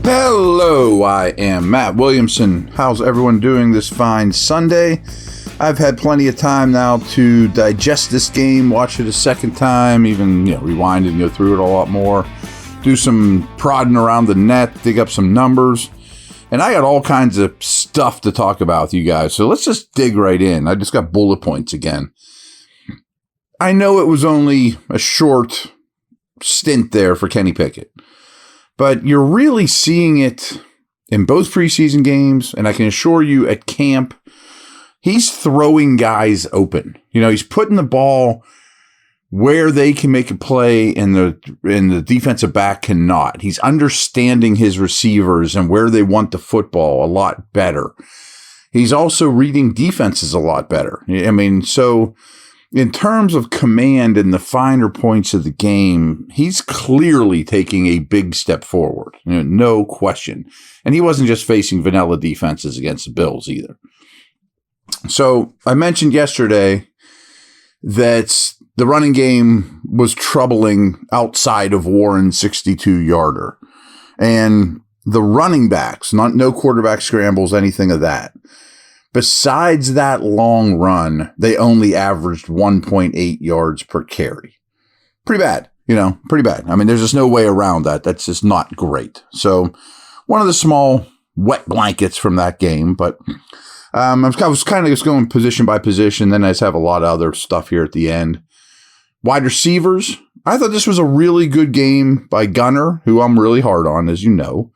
Hello, I am Matt Williamson. How's everyone doing this fine Sunday? I've had plenty of time now to digest this game, watch it a second time, even rewind it and go through it a lot more, do some prodding around the net, dig up some numbers, and I got all kinds of stuff to talk about with you guys. So let's just dig right in. I just got bullet points again. I know it was only a short stint there for Kenny Pickett, but you're really seeing it in both preseason games, and I can assure you at camp, he's throwing guys open. He's putting the ball where they can make a play and the defensive back cannot. He's understanding his receivers and where they want the football a lot better. He's also reading defenses a lot better. So in terms of command and the finer points of the game, he's clearly taking a big step forward, no question. And he wasn't just facing vanilla defenses against the Bills either. So I mentioned yesterday that the running game was troubling outside of Warren's 62-yarder. And the running backs, no quarterback scrambles, anything of that. Besides that long run, they only averaged 1.8 yards per carry. Pretty bad, pretty bad. There's just no way around that. That's just not great. So one of the small wet blankets from that game, but I was kind of just going position by position. Then I just have a lot of other stuff here at the end. Wide receivers, I thought this was a really good game by Gunner, who I'm really hard on, as you know.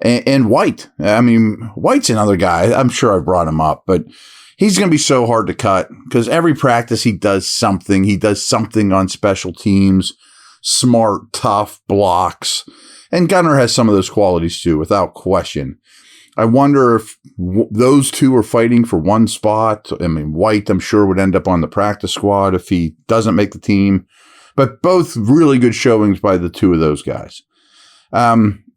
And White. White's another guy. I'm sure I brought him up, but he's going to be so hard to cut because every practice he does something. He does something on special teams, smart, tough blocks. And Gunner has some of those qualities too, without question. I wonder if those two are fighting for one spot. White, I'm sure, would end up on the practice squad if he doesn't make the team. But both really good showings by the two of those guys.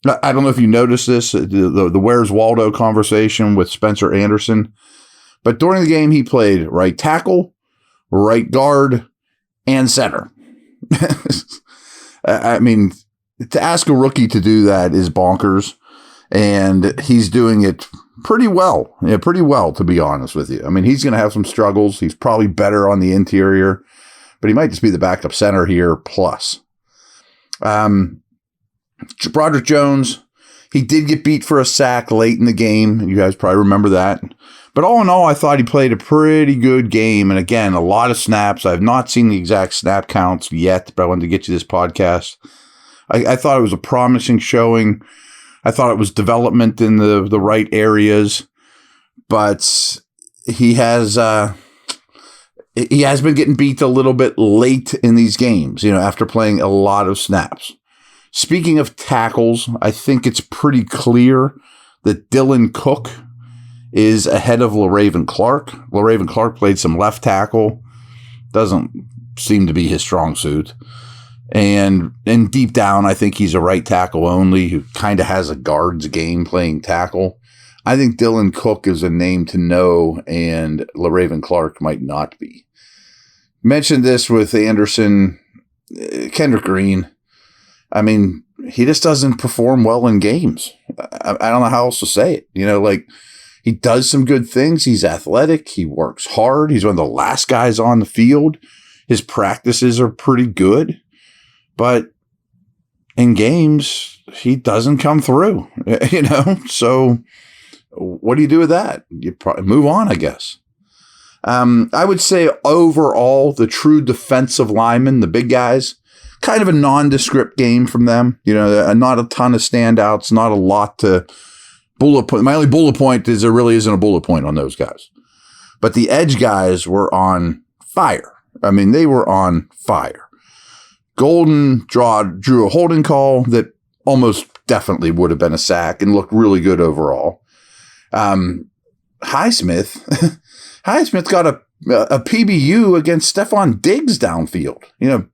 I don't know if you noticed this, the Where's Waldo conversation with Spencer Anderson. But during the game, he played right tackle, right guard, and center. To ask a rookie to do that is bonkers. And he's doing it pretty well. Pretty well, to be honest with you. He's going to have some struggles. He's probably better on the interior, but he might just be the backup center here plus. Broderick Jones, he did get beat for a sack late in the game. You guys probably remember that. But all in all, I thought he played a pretty good game. And again, a lot of snaps. I've not seen the exact snap counts yet, but I wanted to get you this podcast. I thought it was a promising showing. I thought it was development in the right areas. But he has been getting beat a little bit late in these games, after playing a lot of snaps. Speaking of tackles, I think it's pretty clear that Dylan Cook is ahead of LaRaven Clark. LaRaven Clark played some left tackle. Doesn't seem to be his strong suit. And deep down, I think he's a right tackle only who kind of has a guard's game playing tackle. I think Dylan Cook is a name to know, and LaRaven Clark might not be. Mentioned this with Anderson, Kendrick Green. He just doesn't perform well in games. I don't know how else to say it. He does some good things. He's athletic. He works hard. He's one of the last guys on the field. His practices are pretty good. But in games, he doesn't come through, So what do you do with that? You probably move on, I guess. I would say overall, the true defensive linemen, the big guys, kind of a nondescript game from them. Not a ton of standouts, not a lot to bullet point. My only bullet point is there really isn't a bullet point on those guys. But the edge guys were on fire. They were on fire. Golden drew a holding call that almost definitely would have been a sack and looked really good overall. Highsmith got a PBU against Stephon Diggs downfield.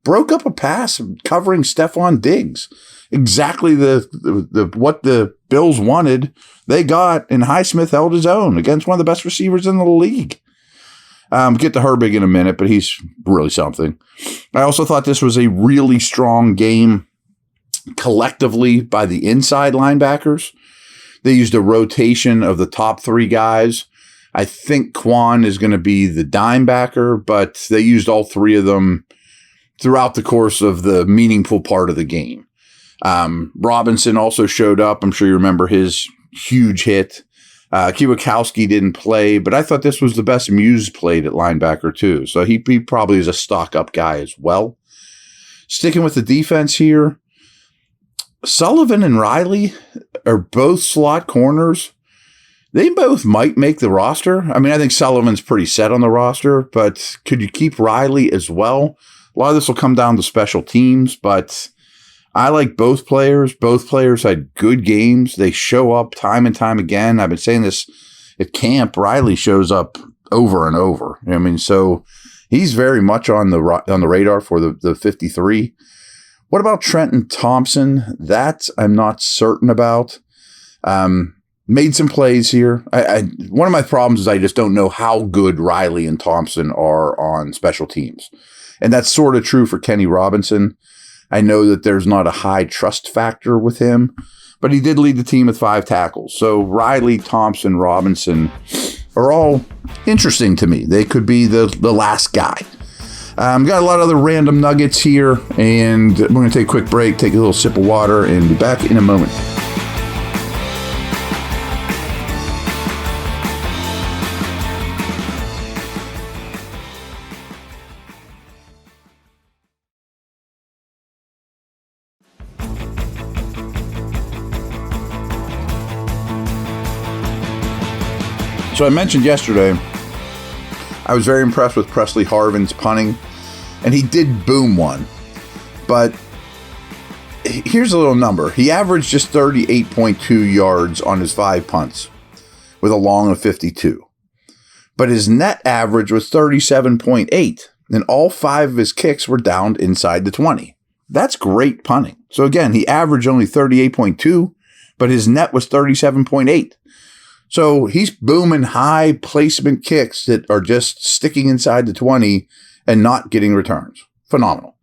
Broke up a pass covering Stephon Diggs. Exactly the what the Bills wanted, they got, and Highsmith held his own against one of the best receivers in the league. Get to Herbig in a minute, but he's really something. I also thought this was a really strong game collectively by the inside linebackers. They used a rotation of the top three guys. I think Quan is going to be the dime backer, but they used all three of them throughout the course of the meaningful part of the game. Robinson also showed up. I'm sure you remember his huge hit. Kiwakowski didn't play, but I thought this was the best Muse played at linebacker too. So he probably is a stock-up guy as well. Sticking with the defense here, Sullivan and Riley are both slot corners. They both might make the roster. I mean, I think Sullivan's pretty set on the roster, but could you keep Riley as well? A lot of this will come down to special teams, but I like both players. Both players had good games. They show up time and time again. I've been saying this at camp. Riley shows up over and over. I mean, so he's very much on the radar for the 53. What about Trenton Thompson? That I'm not certain about. Made some plays here. One of my problems is I just don't know how good Riley and Thompson are on special teams. And that's sort of true for Kenny Robinson. I know that there's not a high trust factor with him, but he did lead the team with 5 tackles. So Riley, Thompson, Robinson are all interesting to me. They could be the last guy. Got a lot of other random nuggets here, and we're going to take a quick break, take a little sip of water, and be back in a moment. So I mentioned yesterday, I was very impressed with Presley Harvin's punting, and he did boom one. But here's a little number. He averaged just 38.2 yards on his 5 punts with a long of 52. But his net average was 37.8, and all 5 of his kicks were down inside the 20. That's great punting. So again, he averaged only 38.2, but his net was 37.8. So he's booming high placement kicks that are just sticking inside the 20 and not getting returns. Phenomenal.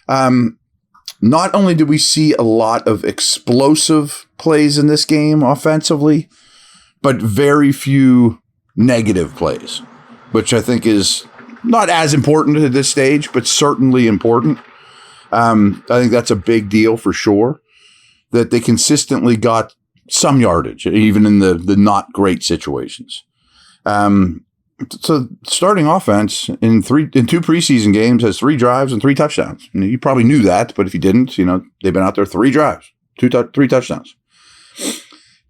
Not only did we see a lot of explosive plays in this game offensively, but very few negative plays, which I think is not as important at this stage, but certainly important. I think that's a big deal for sure, that they consistently got some yardage, even in the not great situations. So starting offense in 2 preseason games has 3 drives and 3 touchdowns. And you probably knew that, but if you didn't, they've been out there 3 drives, 3 touchdowns.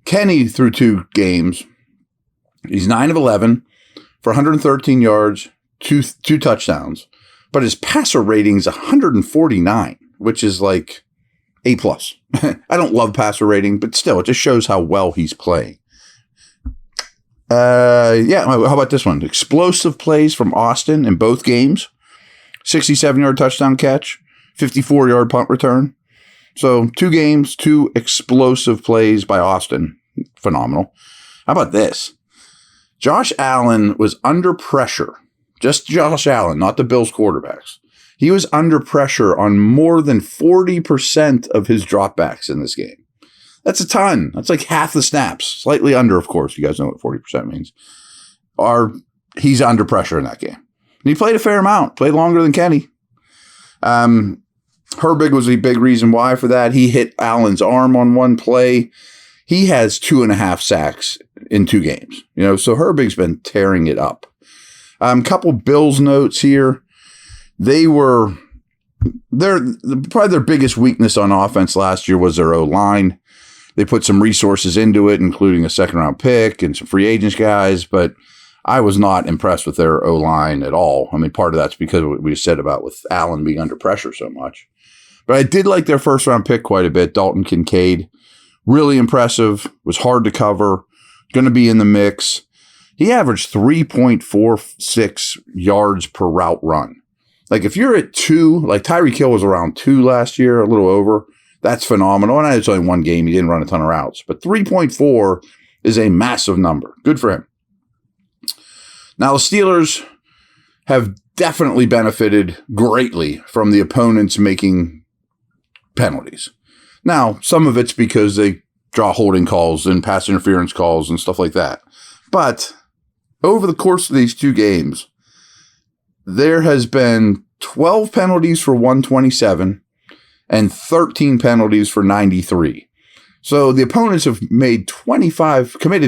Kenny through 2 games, he's 9 of 11 for 113 yards, 2 touchdowns, but his passer rating is 149, which is like A+. I don't love passer rating, but still, it just shows how well he's playing. How about this one? Explosive plays from Austin in both games. 67-yard touchdown catch, 54-yard punt return. So 2 games, 2 explosive plays by Austin. Phenomenal. How about this? Josh Allen was under pressure. Just Josh Allen, not the Bills quarterbacks. He was under pressure on more than 40% of his dropbacks in this game. That's a ton. That's like half the snaps. Slightly under, of course. You guys know what 40% means. He's under pressure in that game. And he played a fair amount. Played longer than Kenny. Herbig was a big reason why for that. He hit Allen's arm on one play. He has 2.5 sacks in 2 games. So Herbig's been tearing it up. Couple Bills notes here. Probably their biggest weakness on offense last year was their O-line. They put some resources into it, including a 2nd-round pick and some free agents guys, but I was not impressed with their O-line at all. I mean, part of that's because of what we said about with Allen being under pressure so much. But I did like their 1st-round pick quite a bit, Dalton Kincaid. Really impressive, was hard to cover, going to be in the mix. He averaged 3.46 yards per route run. Like if you're at 2, like Tyreek Hill was around 2 last year, a little over, that's phenomenal. And it's only 1 game. He didn't run a ton of routes. But 3.4 is a massive number. Good for him. Now the Steelers have definitely benefited greatly from the opponents making penalties. Now, some of it's because they draw holding calls and pass interference calls and stuff like that. But over the course of these two games, there has been 12 penalties for 127 and 13 penalties for 93. So the opponents have committed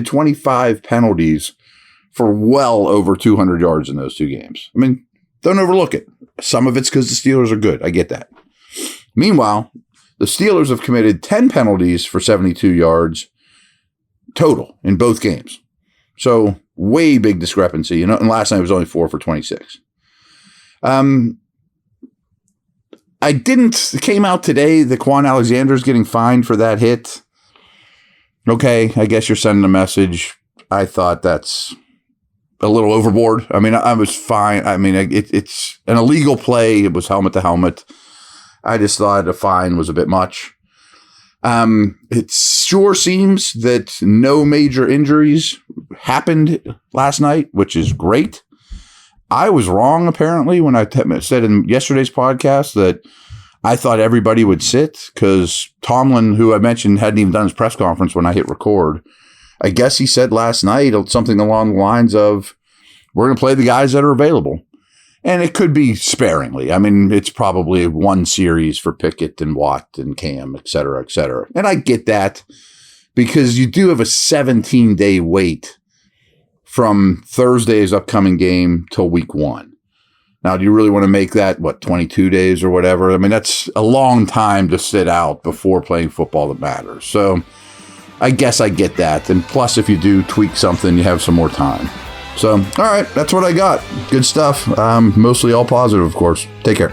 25 penalties for well over 200 yards in those two games. I mean, don't overlook it. Some of it's because the Steelers are good. I get that. Meanwhile, the Steelers have committed 10 penalties for 72 yards total in both games. So way big discrepancy. And last night it was only 4 for 26. It came out today that Quan Alexander's getting fined for that hit. Okay, I guess you're sending a message. I thought that's a little overboard. I mean, I was fine. I mean, it's an illegal play. It was helmet to helmet. I just thought a fine was a bit much. It sure seems that no major injuries happened last night, which is great. I was wrong, apparently, when I said in yesterday's podcast that I thought everybody would sit because Tomlin, who I mentioned, hadn't even done his press conference when I hit record. I guess he said last night something along the lines of, we're going to play the guys that are available. And it could be sparingly. I mean, it's probably one series for Pickett and Watt and Cam, et cetera, et cetera. And I get that because you do have a 17-day wait from Thursday's upcoming game till week 1. Now, do you really want to make that, 22 days or whatever? I mean, that's a long time to sit out before playing football that matters. So I guess I get that. And plus, if you do tweak something, you have some more time. So, all right, that's what I got. Good stuff. Mostly all positive, of course. Take care.